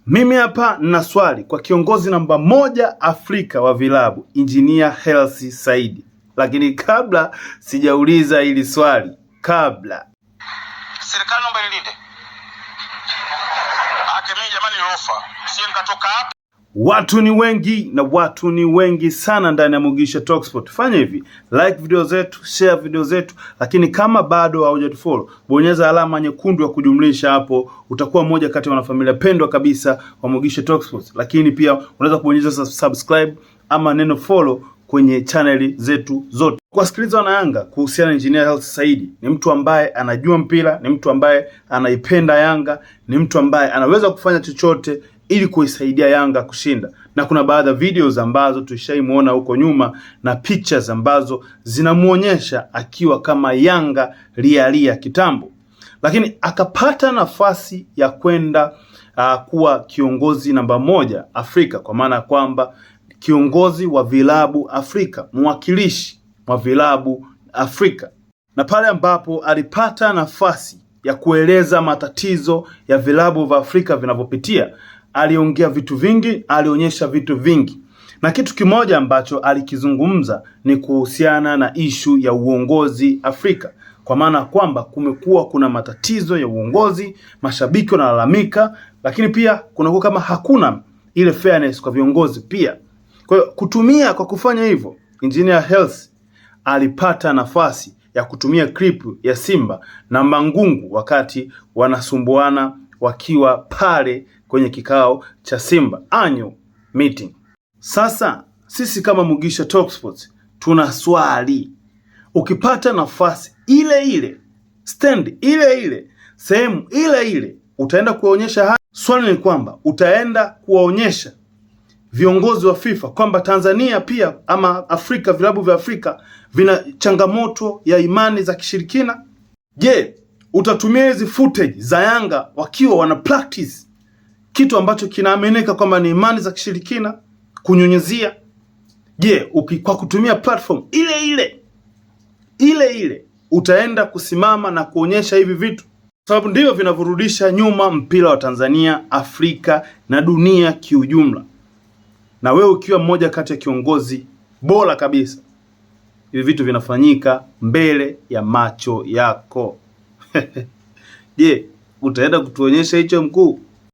Mimi hapa nina swali kwa kiongozi namba 1 Afrika wa vilabu, Engineer Hersi Said. Lakini kabla sijauliza hili swali, serikali naomba ilinde. Mimi jamani rofa. Sio nikatoka hapa. Watu ni wengi sana ndani ya Mugisha Talksport. Fanya hivi, like video zetu, share video zetu, lakini kama bado haujatufollow, bonyeza alama nyekundu ya kujumlisha hapo, utakuwa mmoja kati ya wanafamilia pendwa kabisa wa Mugisha Talksport. Lakini pia unaweza kubonyeza subscribe ama neno follow kwenye channel zetu zote. Kuwasikiliza wana Yanga kuhusiana na Engineer Hersi Said, ni mtu ambaye anajua mpira, ni mtu ambaye anaipenda Yanga, ni mtu ambaye anaweza kufanya chochote ili kuisaidia Yanga kushinda. Na kuna baadhi ya videos ambazo tushaimuona huko nyuma na pictures ambazo zinamuonyesha akiwa kama Yanga lia kitambo. Lakini akapata nafasi ya kwenda kuwa kiongozi namba 1 Afrika, kwa maana kwamba kiongozi wa vilabu Afrika, mwakilishi wa vilabu Afrika. Na pale ambapo alipata nafasi ya kueleza matatizo ya vilabu vya Afrika vinavyopitia, aliongea vitu vingi, alionyesha vitu vingi. Na kitu kimoja ambacho alikizungumza ni kuhusiana na ishu ya uongozi Afrika. Kwa maana kwamba kuna matatizo ya uongozi, mashabiki wanalalamika, lakini pia kunakuwa kama hakuna ile fairness kwa viongozi pia. Kwa kufanya hivyo, Engineer Hersi alipata nafasi ya kutumia clip ya Simba na Mangungu wakati wanasumbuana wakiwa pale kwenye kikao cha Simba annual meeting. Sasa sisi kama Mugisha Talksport tuna swali. Ukipata nafasi ile stand ile sehemu ile utaenda kuwaonyesha haya? Swali ni kwamba utaenda kuwaonyesha viongozi wa FIFA kwamba Tanzania pia ama Afrika, vilabu vya Afrika vina changamoto ya imani za kishirikina? Je, utatumia hizi footage za Yanga wakiwa wana practice kitu ambacho kinaaminika kwamba ni imani za kishirikina, kunyunyizia? Je, kwa kutumia platform ile utaenda kusimama na kuonyesha hivi vitu? Sababu ndivyo vinavurudisha nyuma mpira wa Tanzania, Afrika na dunia kiujumla. Na wewe ukiwa mmoja kati ya kiongozi bora kabisa, hivi vitu vinafanyika mbele ya macho yako. Je, utaenda kutuonyesha hicho mkuu?